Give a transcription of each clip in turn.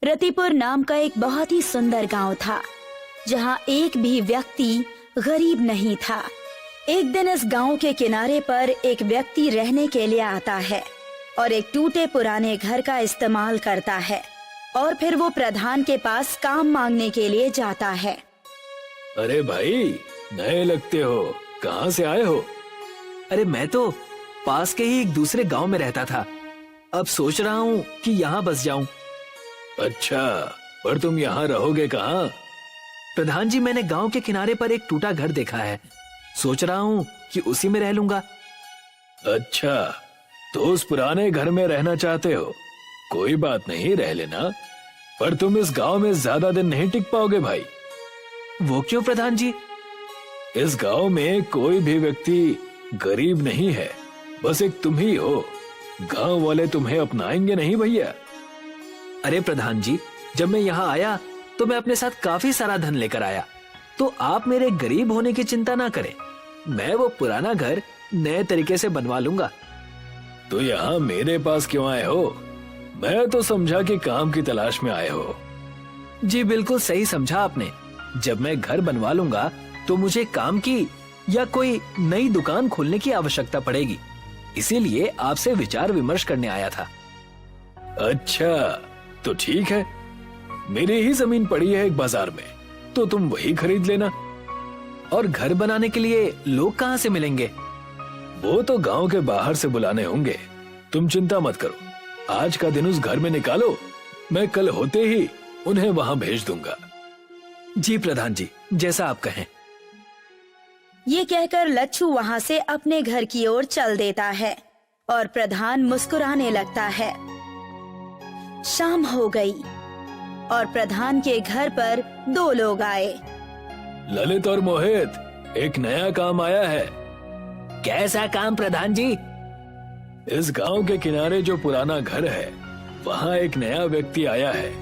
रतिपुर नाम का एक बहुत ही सुंदर गांव था, जहां एक भी व्यक्ति गरीब नहीं था। एक दिन इस गांव के किनारे पर एक व्यक्ति रहने के लिए आता है और एक टूटे पुराने घर का इस्तेमाल करता है और फिर वो प्रधान के पास काम मांगने के लिए जाता है। अरे भाई, नए लगते हो, कहाँ से आए हो? अरे मैं तो पास के ही एक दूसरे गांव में रहता था। अब सोच रहा हूँ कि यहाँ बस जाऊं। अच्छा, पर तुम यहाँ रहोगे कहाँ? प्रधान जी, मैंने गांव के किनारे पर एक टूटा घर देखा है। सोच रहा हूँ कि उसी में रह लूंगा। अच्छा, तो उस पुराने घर में रहना चाहते हो? कोई बात नहीं, रह लेना, पर तुम इस गांव में ज्यादा दिन नहीं टिक पाओगे भाई। वो क्यों प्रधान जी? इस गांव में कोई भी व्यक्ति गरीब नहीं है, बस एक तुम ही हो। गांव वाले तुम्हें अपनाएंगे नहीं भैया। अरे प्रधान जी, जब मैं यहाँ आया तो मैं अपने साथ काफी सारा धन लेकर आया, तो आप मेरे गरीब होने की चिंता ना करें। मैं वो पुराना घर नए तरीके से बनवा लूंगा। तो यहाँ मेरे पास क्यों आए हो? मैं तो समझा कि काम की तलाश में आए हो। जी बिल्कुल सही समझा आपने। जब मैं घर बनवा लूंगा तो मुझे काम की या कोई नई दुकान खोलने की आवश्यकता पड़ेगी, इसीलिए आपसे विचार विमर्श करने आया था। अच्छा, तो ठीक है, मेरी ही जमीन पड़ी है एक बाजार में, तो तुम वही खरीद लेना। और घर बनाने के लिए लोग कहाँ से मिलेंगे? वो तो गांव के बाहर से बुलाने होंगे, तुम चिंता मत करो। आज का दिन उस घर में निकालो, मैं कल होते ही उन्हें वहां भेज दूंगा। जी प्रधान जी, जैसा आप कहें। ये कहकर लच्छू वहाँ से अपने घर की ओर चल देता है और प्रधान मुस्कुराने लगता है। शाम हो गई और प्रधान के घर पर दो लोग आए। ललित और मोहित, एक नया काम आया है। कैसा काम प्रधान जी? इस गांव के किनारे जो पुराना घर है, वहाँ एक नया व्यक्ति आया है,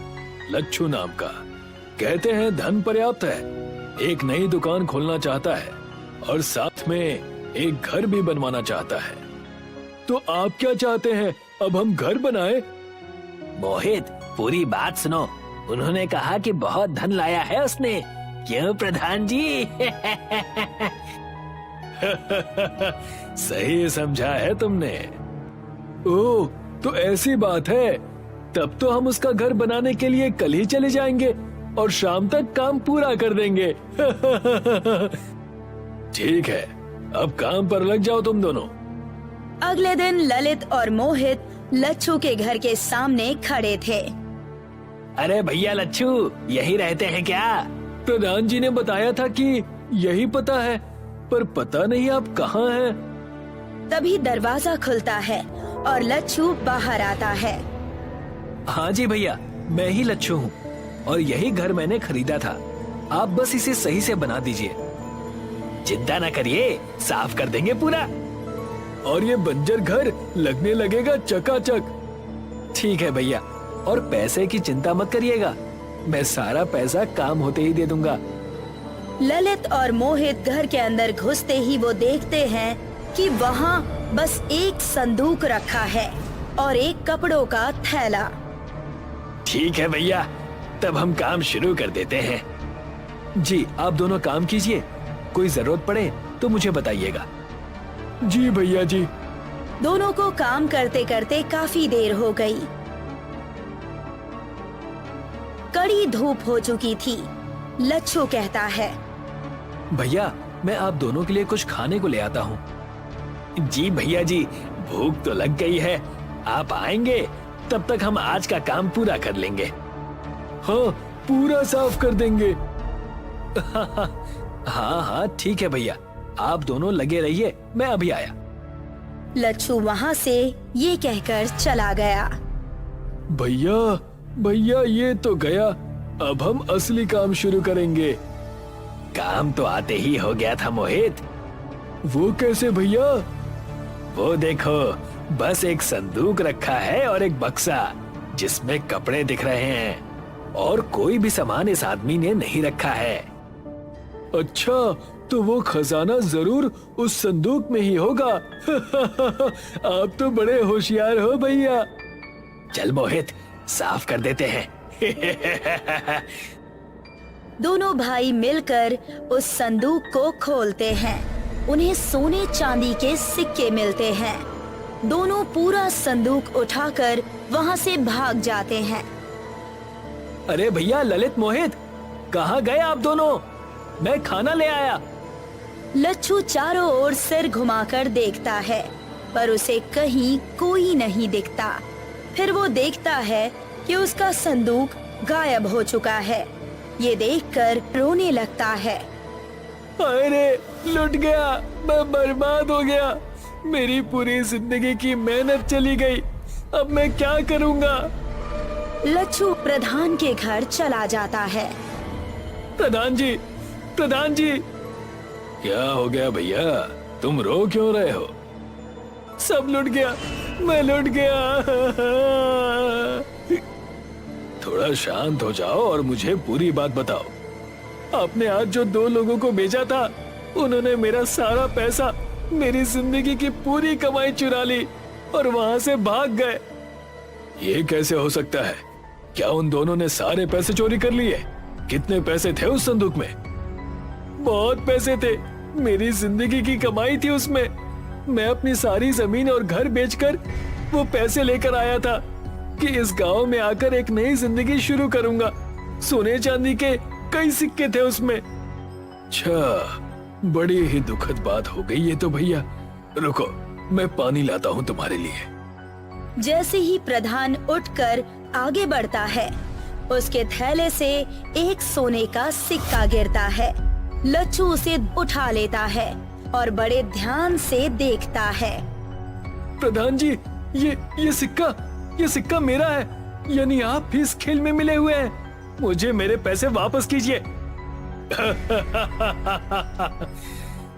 लच्छू नाम का। कहते हैं धन पर्याप्त है, एक नई दुकान खोलना चाहता है और साथ में एक घर भी बनवाना चाहता है। तो आप क्या चाहते हैं, अब हम घर बनाए? मोहित, पूरी बात सुनो। उन्होंने कहा कि बहुत धन लाया है उसने। क्यों प्रधान जी? सही समझा है तुमने। ओह, तो ऐसी बात है, तब तो हम उसका घर बनाने के लिए कल ही चले जाएंगे और शाम तक काम पूरा कर देंगे। ठीक है, अब काम पर लग जाओ तुम दोनों। अगले दिन ललित और मोहित लच्छू के घर के सामने खड़े थे। अरे भैया लच्छू, यही रहते हैं क्या? प्रधान जी ने बताया था कि यही पता है, पर पता नहीं आप कहाँ हैं। तभी दरवाजा खुलता है और लच्छू बाहर आता है। हाँ जी भैया, मैं ही लच्छू हूँ और यही घर मैंने खरीदा था। आप बस इसे सही से बना दीजिए। चिंता न करिए, साफ कर देंगे पूरा। और ये बंजर घर लगने लगेगा चकाचक। ठीक है भैया, और पैसे की चिंता मत करिएगा, मैं सारा पैसा काम होते ही दे दूंगा। ललित और मोहित घर के अंदर घुसते ही वो देखते हैं कि वहाँ बस एक संदूक रखा है और एक कपड़ों का थैला। ठीक है भैया, तब हम काम शुरू कर देते हैं। जी, आप दोनों काम कीजिए, कोई जरूरत पड़े तो मुझे बताइएगा। जी भैया जी। दोनों को काम करते करते काफी देर हो गई। कड़ी धूप हो चुकी थी। लच्छू कहता है, भैया मैं आप दोनों के लिए कुछ खाने को ले आता हूँ। जी भैया जी, भूख तो लग गई है, आप आएंगे तब तक हम आज का काम पूरा कर लेंगे। हाँ, पूरा साफ कर देंगे। हाँ हाँ ठीक है भैया, आप दोनों लगे रहिए, मैं अभी आया। लच्छू वहाँ से ये कहकर चला गया। भैया भैया, ये तो गया, अब हम असली काम शुरू करेंगे। काम तो आते ही हो गया था मोहित। वो कैसे भैया? वो देखो, बस एक संदूक रखा है और एक बक्सा जिसमें कपड़े दिख रहे हैं, और कोई भी सामान इस आदमी ने नहीं रखा है। अच्छा, तो वो खजाना जरूर उस संदूक में ही होगा। आप तो बड़े होशियार हो भैया। चल मोहित, साफ कर देते हैं। दोनों भाई मिलकर उस संदूक को खोलते हैं। उन्हें सोने चांदी के सिक्के मिलते हैं। दोनों पूरा संदूक उठाकर वहाँ से भाग जाते हैं। अरे भैया ललित मोहित, कहाँ गए आप दोनों? मैं खाना ले आया। लच्छू चारों ओर सिर घुमाकर देखता है, पर उसे कहीं कोई नहीं दिखता। फिर वो देखता है कि उसका संदूक गायब हो चुका है। ये देखकर रोने लगता है। अरे लुट गया, मैं बर्बाद हो गया। मेरी पूरी जिंदगी की मेहनत चली गई। अब मैं क्या करूँगा? लच्छू प्रधान के घर चला जाता है। प्रधान जी, प्रधान जी। क्या हो गया भैया, तुम रो क्यों रहे हो? सब लुट गया, मैं लुट गया। थोड़ा शांत हो जाओ और मुझे पूरी बात बताओ। आपने आज जो 2 लोगों को भेजा था, उन्होंने मेरा सारा पैसा, मेरी जिंदगी की पूरी कमाई चुरा ली और वहां से भाग गए। ये कैसे हो सकता है? क्या उन दोनों ने सारे पैसे चोरी कर लिए? कितने पैसे थे उस संदूक में? बहुत पैसे थे, मेरी जिंदगी की कमाई थी उसमें। मैं अपनी सारी जमीन और घर बेचकर वो पैसे लेकर आया था कि इस गांव में आकर एक नई जिंदगी शुरू करूंगा। सोने चांदी के कई सिक्के थे उसमें। अच्छा, बड़ी ही दुखद बात हो गई ये तो भैया। रुको, मैं पानी लाता हूँ तुम्हारे लिए। जैसे ही प्रधान उठकर आगे बढ़ता है, उसके थैले से एक सोने का सिक्का गिरता है। लच्छू उसे उठा लेता है और बड़े ध्यान से देखता है। प्रधान जी, ये सिक्का मेरा है। यानी आप भी इस खेल में मिले हुए हैं। मुझे मेरे पैसे वापस कीजिए।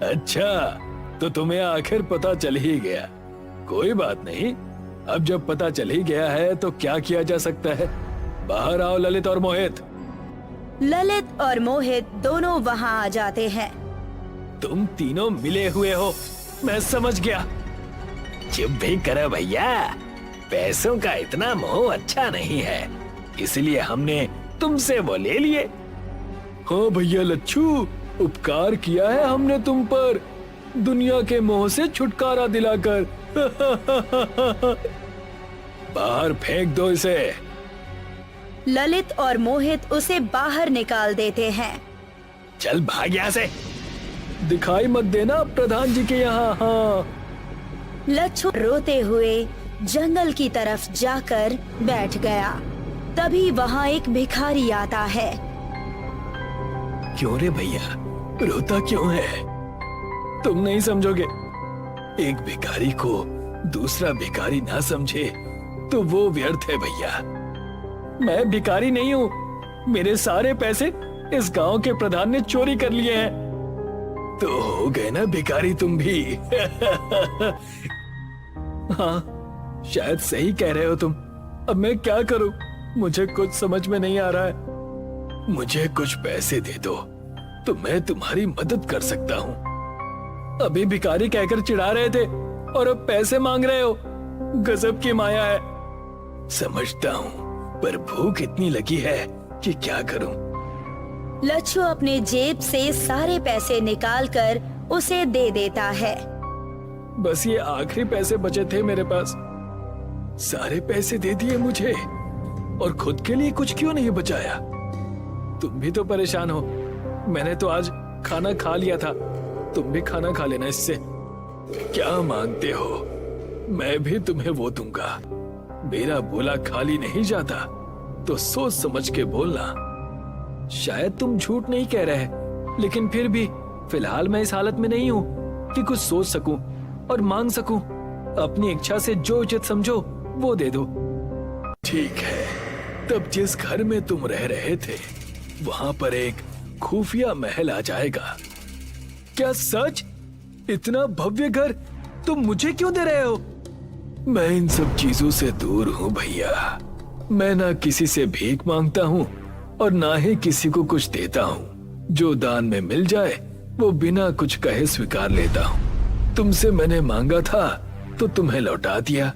अच्छा, तो तुम्हें आखिर पता चल ही गया। कोई बात नहीं, अब जब पता चल ही गया है तो क्या किया जा सकता है। बाहर आओ ललित और मोहित। ललित और मोहित दोनों वहाँ आ जाते हैं। तुम तीनों मिले हुए हो, मैं समझ गया। चुप भी करो भैया, पैसों का इतना मोह अच्छा नहीं है, इसलिए हमने तुमसे वो ले लिए। हाँ भैया लच्छू, उपकार किया है हमने तुम पर, दुनिया के मोह से छुटकारा दिलाकर। बाहर फेंक दो इसे। ललित और मोहित उसे बाहर निकाल देते हैं। चल भाग यहाँ से। दिखाई मत देना प्रधान जी के यहाँ। हाँ। लच्छू रोते हुए जंगल की तरफ जाकर बैठ गया। तभी वहाँ एक भिखारी आता है। क्यों रे भैया, रोता क्यों है? तुम नहीं समझोगे। एक भिखारी को दूसरा भिखारी ना समझे तो वो व्यर्थ है भैया। मैं भिखारी नहीं हूँ, मेरे सारे पैसे इस गांव के प्रधान ने चोरी कर लिए हैं। तो हो गए ना भिखारी तुम भी। हाँ, शायद सही कह रहे हो तुम। अब मैं क्या करूं, मुझे कुछ समझ में नहीं आ रहा है। मुझे कुछ पैसे दे दो तो मैं तुम्हारी मदद कर सकता हूँ। अभी भिखारी कहकर चिढ़ा रहे थे और अब पैसे मांग रहे हो। गजब की माया है। समझता हूँ, पर भूख इतनी लगी है कि क्या करूं। लच्छू अपने जेब से सारे पैसे निकालकर उसे दे देता है। बस ये आखिरी पैसे बचे थे मेरे पास। सारे पैसे दे दिए मुझे और खुद के लिए कुछ क्यों नहीं बचाया? तुम भी तो परेशान हो। मैंने तो आज खाना खा लिया था, तुम भी खाना खा लेना इससे। क्या मांगते हो? मैं भी तुम्हें वो दूंगा। मेरा बोला खाली नहीं जाता, तो सोच समझ के बोलना। शायद तुम झूठ नहीं कह रहे, लेकिन फिर भी फिलहाल मैं इस हालत में नहीं हूँ कि कुछ सोच सकूं और मांग सकूं। अपनी इच्छा से जो उचित समझो वो दे दो। ठीक है, तब जिस घर में तुम रह रहे थे वहां पर एक खुफिया महल आ जाएगा। क्या सच? इतना भव्य घर तुम मुझे क्यों दे रहे हो? मैं इन सब चीजों से दूर हूँ भैया। मैं ना किसी से भीख मांगता हूँ और ना ही किसी को कुछ देता हूँ। जो दान में मिल जाए वो बिना कुछ कहे स्वीकार लेता हूँ। तुमसे मैंने मांगा था तो तुम्हें लौटा दिया।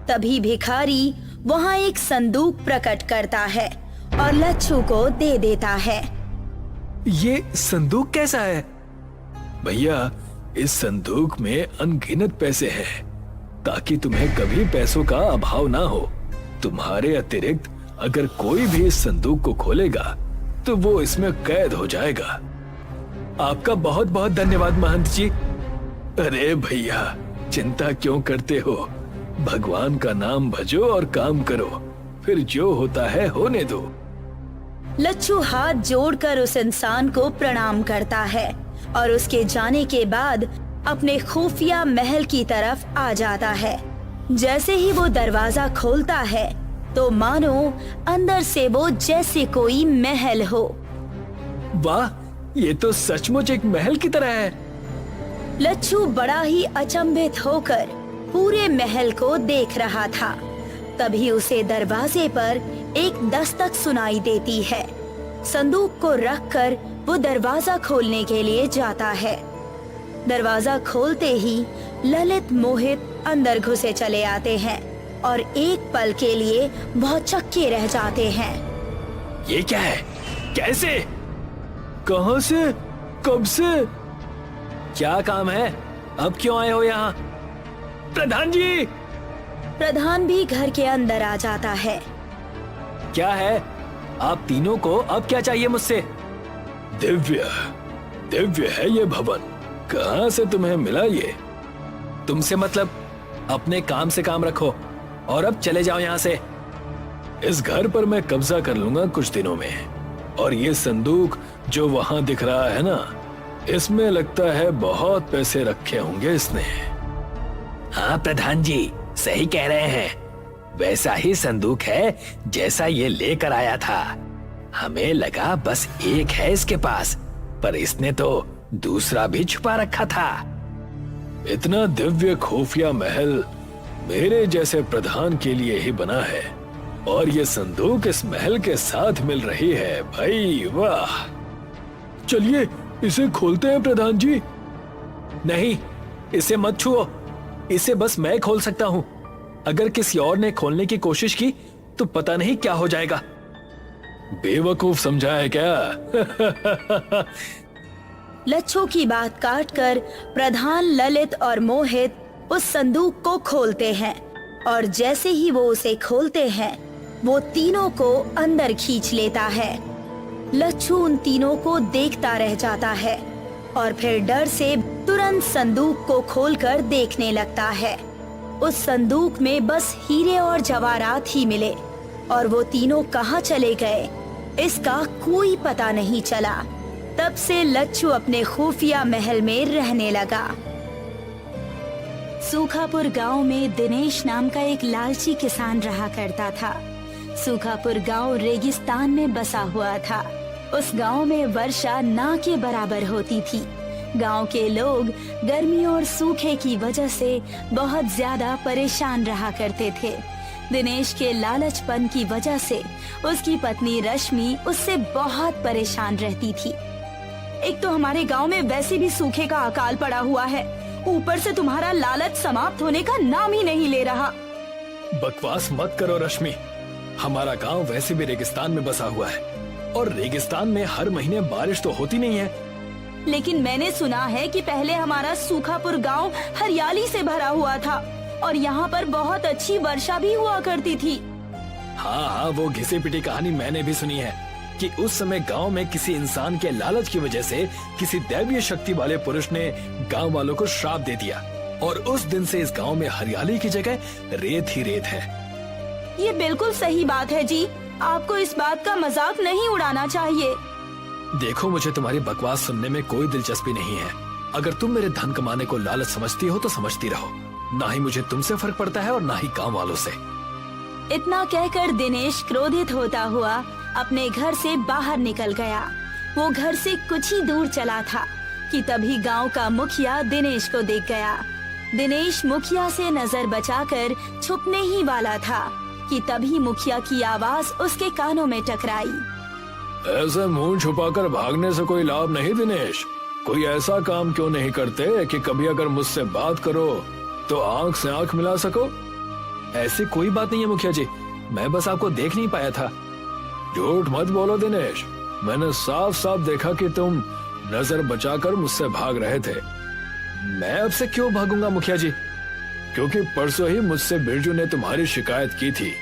तभी भिखारी वहाँ एक संदूक प्रकट करता है और लच्छू को दे देता है। ये संदूक कैसा है? भैया, इस संदूक में अनगिनत पैसे हैं, ताकि तुम्हें कभी पैसों का अभाव ना हो। तुम्हारे अतिरिक्त अगर कोई भी इस संदूक को खोलेगा तो वो इसमें कैद हो जाएगा। आपका बहुत बहुत धन्यवाद महंत जी। अरे भैया, चिंता क्यों करते हो? भगवान का नाम भजो और काम करो, फिर जो होता है होने दो। लच्छू हाथ जोड़कर उस इंसान को प्रणाम करता है और उसके जाने के बाद अपने खुफिया महल की तरफ आ जाता है। जैसे ही वो दरवाजा खोलता है तो मानो अंदर से वो जैसे कोई महल हो। वाह, ये तो सचमुच एक महल की तरह है। लच्छू बड़ा ही अचंभित होकर पूरे महल को देख रहा था। तभी उसे दरवाजे पर एक दस्तक सुनाई देती है। संदूक को रखकर वो दरवाजा खोलने के लिए जाता है। दरवाजा खोलते ही ललित मोहित अंदर घुसे चले आते हैं और एक पल के लिए भौचक्के रह जाते हैं। ये क्या है? कैसे? कहां से? कब से? क्या काम है? अब क्यों आए हो यहाँ? प्रधान जी! प्रधान भी घर के अंदर आ जाता है। क्या है? आप तीनों को अब क्या चाहिए मुझसे? दिव्य, दिव्य है ये भवन। कहां से तुम्हें मिला ये? तुमसे मतलब? अपने काम से काम रखो और अब चले जाओ यहाँ से। इस घर पर मैं कब्जा कर लूंगा कुछ दिनों में, और ये संदूक जो वहां दिख रहा है ना, इसमें लगता है बहुत पैसे रखे होंगे इसने। हाँ प्रधान जी, सही कह रहे हैं। वैसा ही संदूक है जैसा ये लेकर आया था। हमें लगा बस एक है इसके पास, पर इसने तो दूसरा भी छुपा रखा था। इतना दिव्य खुफिया महल मेरे जैसे प्रधान के लिए ही बना है, और ये संदूक इस महल के साथ मिल रही है। भाई वाह! चलिए इसे खोलते हैं प्रधान जी। नहीं, इसे मत छुओ। इसे बस मैं खोल सकता हूँ। अगर किसी और ने खोलने की कोशिश की तो पता नहीं क्या हो जाएगा। बेवकूफ समझा है क्या? लच्छू की बात काटकर प्रधान, ललित और मोहित उस संदूक को खोलते हैं, और जैसे ही वो उसे खोलते हैं वो तीनों को अंदर खींच लेता है। लच्छू उन तीनों को देखता रह जाता है और फिर डर से तुरंत संदूक को खोलकर देखने लगता है। उस संदूक में बस हीरे और जवाहरात ही मिले, और वो तीनों कहाँ चले गए इसका कोई पता नहीं चला। तब से लच्छू अपने खुफिया महल में रहने लगा। सूखापुर गांव में दिनेश नाम का एक लालची किसान रहा करता था। सूखापुर गांव रेगिस्तान में बसा हुआ था। उस गांव में वर्षा ना के बराबर होती थी। गांव के लोग गर्मी और सूखे की वजह से बहुत ज्यादा परेशान रहा करते थे। दिनेश के लालचपन की वजह से उसकी पत्नी रश्मि उससे बहुत परेशान रहती थी। एक तो हमारे गांव में वैसे भी सूखे का अकाल पड़ा हुआ है, ऊपर से तुम्हारा लालच समाप्त होने का नाम ही नहीं ले रहा। बकवास मत करो रश्मि। हमारा गांव वैसे भी रेगिस्तान में बसा हुआ है, और रेगिस्तान में हर महीने बारिश तो होती नहीं है। लेकिन मैंने सुना है कि पहले हमारा सूखापुर गांव हरियाली से भरा हुआ था और यहाँ पर बहुत अच्छी वर्षा भी हुआ करती थी। हाँ, वो घिसी पिटी कहानी मैंने भी सुनी है कि उस समय गांव में किसी इंसान के लालच की वजह से किसी दैवीय शक्ति वाले पुरुष ने गांव वालों को श्राप दे दिया, और उस दिन से इस गांव में हरियाली की जगह रेत ही रेत है। ये बिल्कुल सही बात है जी। आपको इस बात का मजाक नहीं उड़ाना चाहिए। देखो, मुझे तुम्हारी बकवास सुनने में कोई दिलचस्पी नहीं है। अगर तुम मेरे धन कमाने को लालच समझती हो तो समझती रहो। ना ही मुझे तुमसे फर्क पड़ता है और ना ही गांव वालों से। इतना कहकर दिनेश क्रोधित होता हुआ अपने घर से बाहर निकल गया। वो घर से कुछ ही दूर चला था कि तभी गांव का मुखिया दिनेश को देख गया। दिनेश मुखिया से नजर बचाकर छुपने ही वाला था कि तभी मुखिया की आवाज उसके कानों में टकराई। ऐसे मुंह छुपाकर भागने से कोई लाभ नहीं दिनेश। कोई ऐसा काम क्यों नहीं करते कि कभी अगर मुझसे बात करो तो आंख से आंख मिला सको। ऐसी कोई बात नहीं है मुखिया जी, मैं बस आपको देख नहीं पाया था। झूठ मत बोलो दिनेश, मैंने साफ साफ देखा कि तुम नजर बचाकर मुझसे भाग रहे थे। मैं आपसे क्यों भागूंगा मुखिया जी? क्योंकि परसों ही मुझसे बिरजू ने तुम्हारी शिकायत की थी।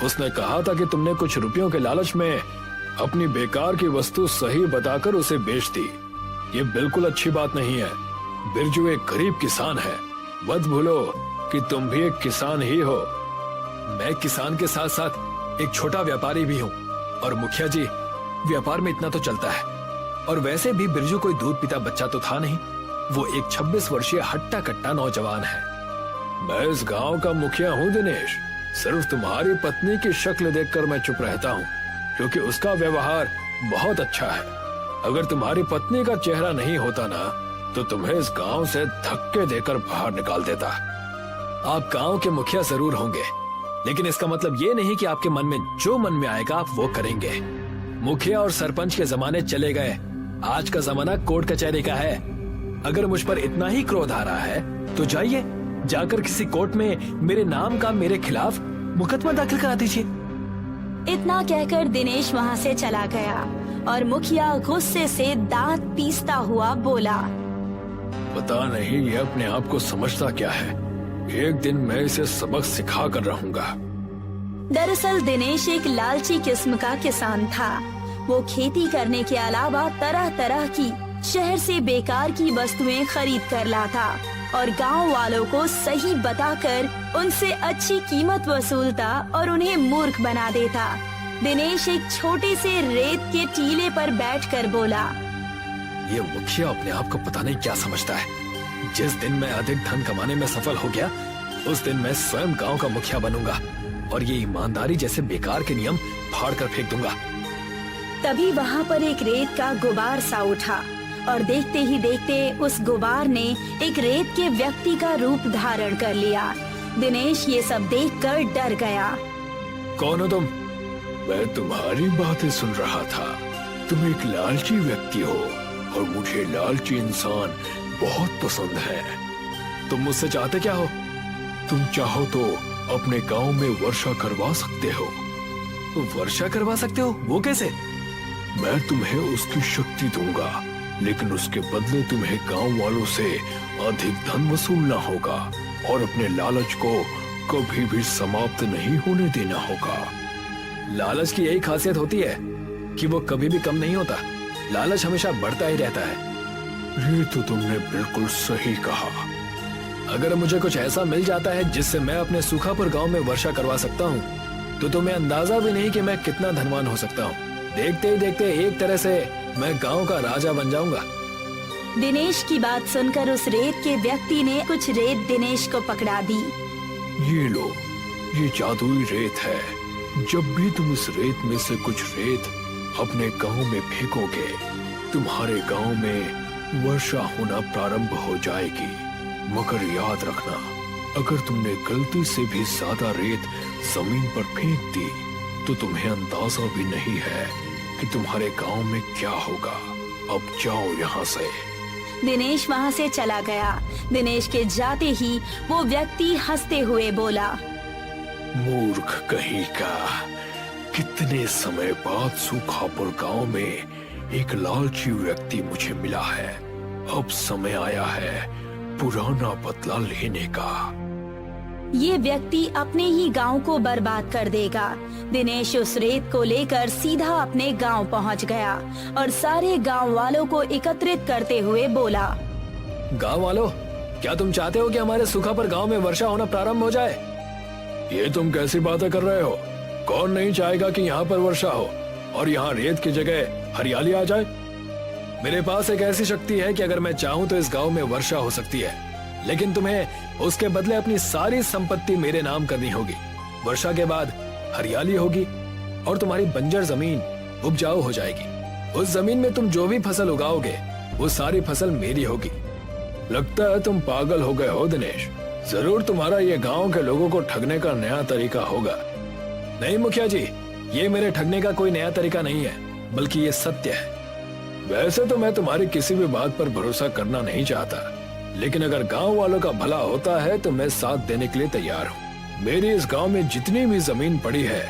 उसने कहा था कि तुमने कुछ रुपयों के लालच में अपनी बेकार की वस्तु सही बताकर उसे बेच दी। ये बिल्कुल अच्छी बात नहीं है। बिरजू एक गरीब किसान है, मत भूलो कि तुम भी एक किसान ही हो। मैं किसान के साथ साथ एक छोटा व्यापारी भी हूँ। और मुखिया जी, व्यापार में इतना तो चलता है। और वैसे भी बिरजू कोई दूध पीता बच्चा तो था नहीं। वो एक 26 वर्षीय हट्टा कट्टा नौजवान है। मैं इस गांव का मुखिया हूँ दिनेश। सिर्फ तुम्हारी पत्नी की शक्ल देखकर मैं चुप रहता हूँ, क्योंकि उसका व्यवहार बहुत अच्छा है। अगर तुम्हारी पत्नी का चेहरा नहीं होता ना, तो तुम्हें इस गांव से धक्के देकर बाहर निकाल देता। आप गांव के मुखिया जरूर होंगे, लेकिन इसका मतलब ये नहीं कि आपके मन में जो मन में आएगा आप वो करेंगे। मुखिया और सरपंच के जमाने चले गए। आज का जमाना कोर्ट कचहरी का है। अगर मुझ पर इतना ही क्रोध आ रहा है तो जाइए, जाकर किसी कोर्ट में मेरे नाम का मेरे खिलाफ मुकदमा दाखिल करा दीजिए। इतना कहकर दिनेश वहाँ से चला गया और मुखिया गुस्से से दांत पीसता हुआ बोला, पता नहीं ये अपने आप को समझता क्या है। एक दिन मैं इसे सबक सिखा कर रहूंगा। दरअसल दिनेश एक लालची किस्म का किसान था। वो खेती करने के अलावा तरह तरह की शहर से बेकार की वस्तुएं खरीद कर लाता और गांव वालों को सही बताकर उनसे अच्छी कीमत वसूलता और उन्हें मूर्ख बना देता। दिनेश एक छोटे से रेत के टीले पर बैठकर बोला, ये मुखिया अपने आप को पता नहीं क्या समझता है। जिस दिन मैं अधिक धन कमाने में सफल हो गया, उस दिन मैं स्वयं गांव का मुखिया बनूंगा और ये ईमानदारी जैसे बेकार के नियम फाड़ कर फेंक दूंगा। तभी वहाँ पर एक रेत का गुबार सा उठा और देखते ही देखते उस गुबार ने एक रेत के व्यक्ति का रूप धारण कर लिया। दिनेश ये सब देखकर डर गया। कौन हो तुम? मैं तुम्हारी बातें सुन रहा था। तुम एक लालची व्यक्ति हो और मुझे लालची इंसान बहुत पसंद है। तुम मुझसे चाहते क्या हो? तुम चाहो तो अपने गांव में वर्षा करवा सकते हो। वर्षा करवा सकते हो? वो कैसे? मैं तुम्हें उसकी शक्ति दूंगा, लेकिन उसके बदले तुम्हें गांव वालों से अधिक धन वसूलना होगा और अपने लालच को कभी भी समाप्त नहीं होने देना होगा। लालच की यही खासियत होती है कि वो कभी भी कम नहीं होता। लालच हमेशा बढ़ता ही रहता है। ये तो तुमने बिल्कुल सही कहा। अगर मुझे कुछ ऐसा मिल जाता है जिससे मैं अपने सूखापुर गांव में वर्षा करवा सकता हूँ, तो तुम्हें अंदाजा भी नहीं कि मैं कितना धनवान हो सकता हूँ। देखते ही देखते एक तरह से मैं गांव का राजा बन जाऊंगा। दिनेश की बात सुनकर उस रेत के व्यक्ति ने कुछ रेत दिनेश को पकड़ा दी। ये लो, ये जादुई रेत है। जब भी तुम इस रेत में से कुछ रेत अपने गांव में फेंकोगे, तुम्हारे गांव में वर्षा होना प्रारंभ हो जाएगी। मगर याद रखना, अगर तुमने गलती से भी ज्यादा रेत जमीन पर फेंक दी, तो तुम्हें अंदाजा भी नहीं है कि तुम्हारे गांव में क्या होगा। अब जाओ यहाँ से। दिनेश वहाँ से चला गया। दिनेश के जाते ही वो व्यक्ति हंसते हुए बोला, मूर्ख कहीं का, कितने समय बाद सूखापुर गांव में एक लालची व्यक्ति मुझे मिला है। अब समय आया है पुराना बदला लेने का। ये व्यक्ति अपने ही गांव को बर्बाद कर देगा। दिनेश उस रेत को लेकर सीधा अपने गांव पहुंच गया और सारे गांव वालों को एकत्रित करते हुए बोला, गांव वालों, क्या तुम चाहते हो कि हमारे सूखापुर गांव में वर्षा होना प्रारंभ हो जाए? ये तुम कैसी बातें कर रहे हो? कौन नहीं चाहेगा कि यहाँ पर वर्षा हो और यहाँ रेत की जगह हरियाली आ जाए? मेरे पास एक ऐसी शक्ति है कि अगर मैं चाहूँ तो इस गांव में वर्षा हो सकती है, लेकिन तुम्हें उसके बदले अपनी सारी संपत्ति मेरे नाम करनी होगी। वर्षा के बाद हरियाली होगी और तुम्हारी बंजर जमीन उपजाऊ हो जाएगी। उस जमीन में तुम जो भी फसल उगाओगे वो सारी फसल मेरी होगी। लगता है तुम पागल हो गए हो दिनेश। जरूर तुम्हारा ये गांव के लोगों को ठगने का नया तरीका होगा। नहीं मुखिया जी, ये मेरे ठगने का कोई नया तरीका नहीं है, बल्कि ये सत्य है। वैसे तो मैं तुम्हारी किसी भी बात पर भरोसा करना नहीं चाहता, लेकिन अगर गांव वालों का भला होता है तो मैं साथ देने के लिए तैयार हूँ। मेरी इस गांव में जितनी भी जमीन पड़ी है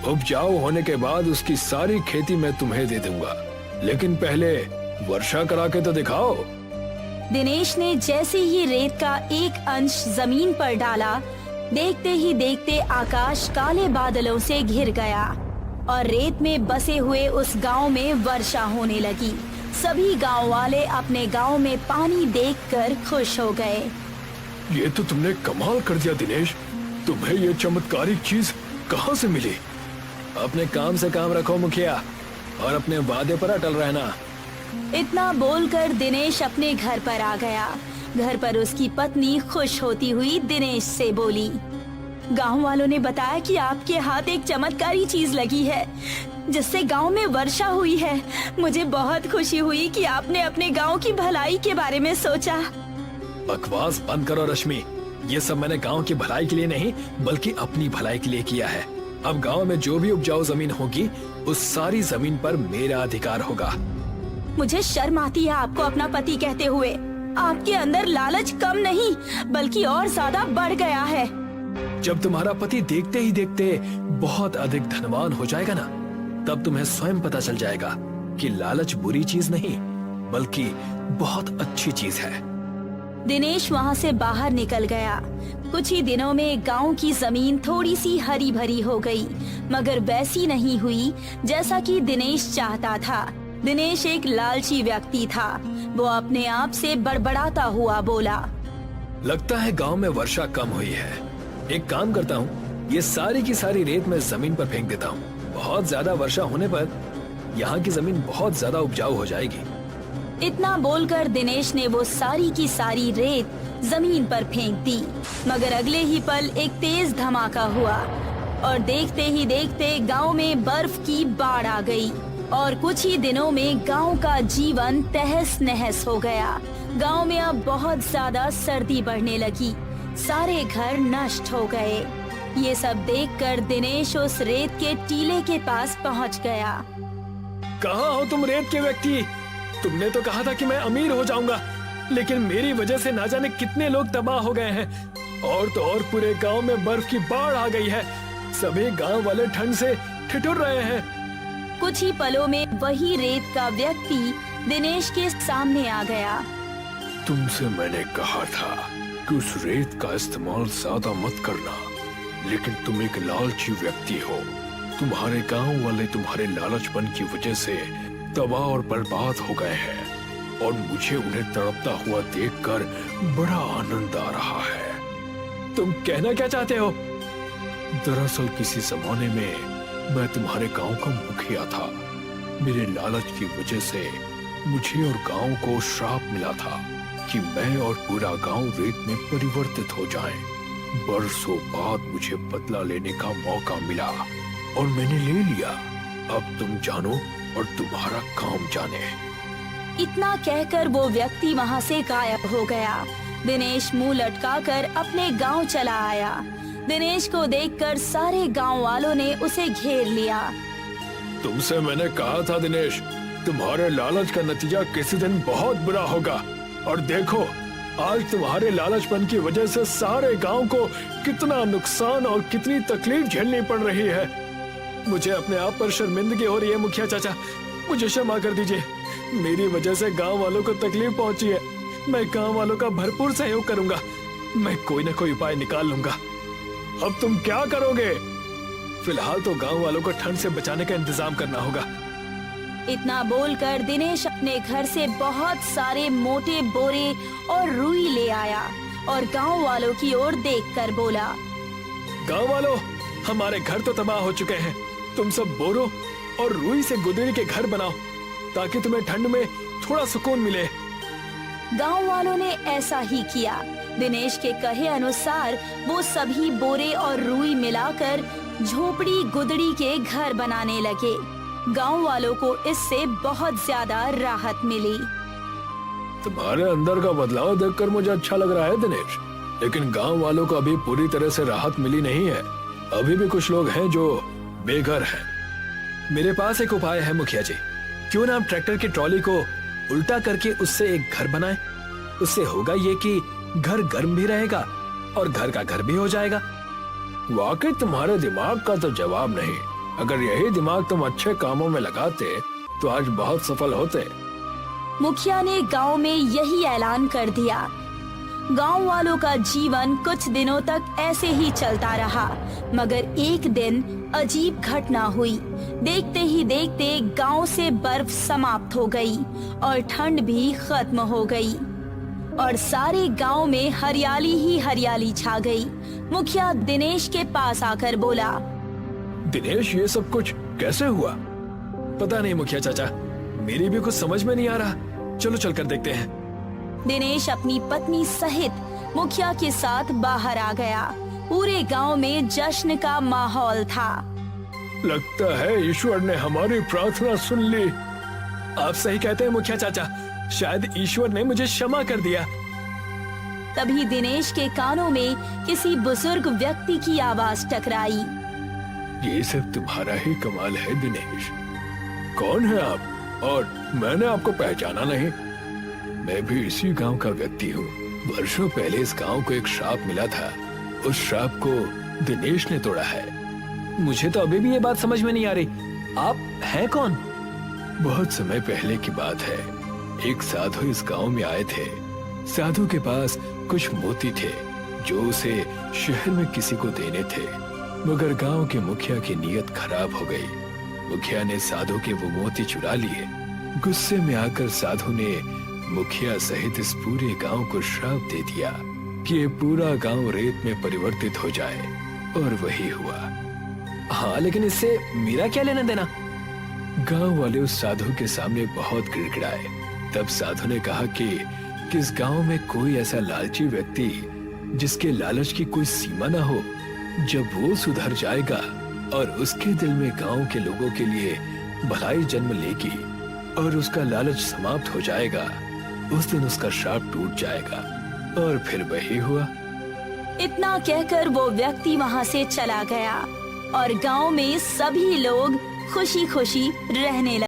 उपजाऊ होने के बाद उसकी सारी खेती मैं तुम्हें दे दूंगा, लेकिन पहले वर्षा करा के तो दिखाओ। दिनेश ने जैसे ही रेत का एक अंश जमीन पर डाला, देखते ही देखते आकाश काले बादलों से घिर गया और रेत में बसे हुए उस गांव में वर्षा होने लगी। सभी गांव वाले अपने गांव में पानी देखकर खुश हो गए। ये तो तुमने कमाल कर दिया दिनेश, तुम्हें ये चमत्कारिक चीज कहाँ से मिली? अपने काम से काम रखो मुखिया, और अपने वादे पर अटल रहना। इतना बोलकर दिनेश अपने घर पर आ गया। घर पर उसकी पत्नी खुश होती हुई दिनेश से बोली, गांव वालों ने बताया कि आपके हाथ एक चमत्कारी चीज लगी है जिससे गांव में वर्षा हुई है। मुझे बहुत खुशी हुई कि आपने अपने गांव की भलाई के बारे में सोचा। बकवास बंद करो रश्मि, ये सब मैंने गांव की भलाई के लिए नहीं बल्कि अपनी भलाई के लिए किया है। अब गांव में जो भी उपजाऊ जमीन होगी उस सारी जमीन पर मेरा अधिकार होगा। मुझे शर्म आती है आपको अपना पति कहते हुए। आपके अंदर लालच कम नहीं बल्कि और ज्यादा बढ़ गया है। जब तुम्हारा पति देखते ही देखते बहुत अधिक धनवान हो जाएगा ना, तब तुम्हें स्वयं पता चल जाएगा कि लालच बुरी चीज नहीं बल्कि बहुत अच्छी चीज है। दिनेश वहाँ से बाहर निकल गया। कुछ ही दिनों में गांव की जमीन थोड़ी सी हरी भरी हो गई, मगर वैसी नहीं हुई जैसा कि दिनेश चाहता था। दिनेश एक लालची व्यक्ति था। वो अपने आप से बड़बड़ाता हुआ बोला, लगता है गांव में वर्षा कम हुई है। एक काम करता हूँ, ये सारी की सारी रेत मैं जमीन पर फेंक देता हूँ। बहुत ज्यादा वर्षा होने पर यहाँ की जमीन बहुत ज्यादा उपजाऊ हो जाएगी। इतना बोलकर दिनेश ने वो सारी की सारी रेत जमीन पर फेंक दी, मगर अगले ही पल एक तेज धमाका हुआ और देखते ही देखते गांव में बर्फ की बाढ़ आ गई और कुछ ही दिनों में गांव का जीवन तहस नहस हो गया। गांव में अब बहुत ज्यादा सर्दी बढ़ने लगी। सारे घर नष्ट हो गए। ये सब देखकर दिनेश उस रेत के टीले के पास पहुंच गया। कहाँ हो तुम रेत के व्यक्ति? तुमने तो कहा था कि मैं अमीर हो जाऊंगा, लेकिन मेरी वजह से ना जाने कितने लोग तबाह हो गए हैं। और तो और पूरे गांव में बर्फ की बाढ़ आ गई है। सभी गांव वाले ठंड से ठिठुर रहे हैं। कुछ ही पलों में वही रेत का व्यक्ति दिनेश के सामने आ गया। तुमसे मैंने कहा था कि उस रेत का इस्तेमाल ज्यादा मत करना, लेकिन तुम एक लालची व्यक्ति हो। तुम्हारे गांव वाले तुम्हारे लालचपन की वजह से तबाह और बर्बाद हो गए हैं और मुझे उन्हें तड़पता हुआ देखकर बड़ा आनंद आ रहा है। तुम कहना क्या चाहते हो? दरअसल किसी जमाने में मैं तुम्हारे गांव का मुखिया था। मेरे लालच की वजह से मुझे और गांव को श्राप मिला था कि मैं और पूरा गांव रेत में परिवर्तित हो जाएं। बरसों बाद मुझे बदला लेने का मौका मिला और मैंने ले लिया। अब तुम जानो और तुम्हारा काम जाने। इतना कहकर वो व्यक्ति वहाँ से गायब हो गया। दिनेश मुंह लटकाकर अपने गांव चला आया। दिनेश को देखकर सारे गांव वालों ने उसे घेर लिया। तुमसे मैंने कहा था दिनेश, तुम्हारे लालच का नतीजा किसी दिन बहुत बुरा होगा। और देखो, आज तुम्हारे लालचपन की वजह से सारे गांव को कितना नुकसान और कितनी तकलीफ झेलनी पड़ रही है। मुझे अपने आप पर शर्मिंदगी हो रही है मुखिया चाचा, मुझे क्षमा कर दीजिए। मेरी वजह से गांव वालों को तकलीफ पहुंची है। मैं गांव वालों का भरपूर सहयोग करूंगा। मैं कोई न कोई उपाय निकाल लूंगा। अब तुम क्या करोगे? फिलहाल तो गांव वालों को ठंड से बचाने का इंतजाम करना होगा। इतना बोलकर दिनेश अपने घर से बहुत सारे मोटे बोरे और रुई ले आया और गांव वालों की ओर देखकर बोला, गांव वालों, हमारे घर तो तबाह हो चुके हैं। तुम सब बोरों और रुई से गुदड़ी के घर बनाओ ताकि तुम्हें ठंड में थोड़ा सुकून मिले। गांव वालों ने ऐसा ही किया। दिनेश के कहे अनुसार वो सभी बोरे और रुई मिलाकर झोपड़ी गुदड़ी के घर बनाने लगे। गांव वालों को इससे बहुत ज्यादा राहत मिली। तुम्हारे अंदर का बदलाव देखकर मुझे अच्छा लग रहा है दिनेश, लेकिन गांव वालों को अभी पूरी तरह से राहत मिली नहीं है। अभी भी कुछ लोग हैं जो बेघर हैं। मेरे पास एक उपाय है मुखिया जी। क्यों ना हम ट्रैक्टर की ट्रॉली को उल्टा करके उससे एक घर बनाएं। उससे होगा ये कि घर गर्म भी रहेगा और घर का घर भी हो जाएगा। वाकई तुम्हारे दिमाग का तो जवाब नहीं। अगर यही दिमाग तुम अच्छे कामों में लगाते तो आज बहुत सफल होते। मुखिया ने गांव में यही ऐलान कर दिया। गांव वालों का जीवन कुछ दिनों तक ऐसे ही चलता रहा, मगर एक दिन अजीब घटना हुई। देखते ही देखते गांव से बर्फ समाप्त हो गई और ठंड भी खत्म हो गई और सारे गांव में हरियाली ही हरियाली छा गई। मुखिया दिनेश के पास आकर बोला, दिनेश, ये सब कुछ कैसे हुआ? पता नहीं मुखिया चाचा, मेरी भी कुछ समझ में नहीं आ रहा। चलो चलकर देखते हैं। दिनेश अपनी पत्नी सहित मुखिया के साथ बाहर आ गया। पूरे गांव में जश्न का माहौल था। लगता है ईश्वर ने हमारी प्रार्थना सुन ली। आप सही कहते हैं मुखिया चाचा, शायद ईश्वर ने मुझे क्षमा कर दिया। तभी दिनेश के कानों में किसी बुजुर्ग व्यक्ति की आवाज टकराई। ये सब तुम्हारा ही कमाल है दिनेश। कौन है आप? और मैंने आपको पहचाना नहीं। मैं भी इसी गांव का व्यक्ति हूँ। वर्षों पहले इस गांव को एक श्राप मिला था। उस श्राप को दिनेश ने तोड़ा है। मुझे तो अभी भी ये बात समझ में नहीं आ रही। आप हैं कौन? बहुत समय पहले की बात है। एक साधु इस गांव में आए थे। साधु के पास कुछ मोती थे जो उसे शहर में किसी को देने थे, मगर गांव के मुखिया की नीयत खराब हो गई। मुखिया ने साधु के वो मोती चुरा लिए। गुस्से में आकर साधु ने मुखिया सहित इस पूरे गांव को श्राप दे दिया कि ये पूरा गांव रेत में परिवर्तित हो जाए, और वही हुआ। हाँ, लेकिन इससे मेरा क्या लेना देना? गांव वाले उस साधु के सामने बहुत गिड़गिड़ाए। तब साधु ने कहा कि इस गांव में कोई ऐसा लालची व्यक्ति जिसके लालच की कोई सीमा ना हो, जब वो सुधर जाएगा और उसके दिल में गांव के लोगों के लिए भलाई जन्म लेगी और उसका लालच समाप्त हो जाएगा, उस दिन उसका श्राप टूट जाएगा। और फिर वही हुआ। इतना कहकर वो व्यक्ति वहाँ से चला गया और गांव में सभी लोग खुशी खुशी रहने लगे।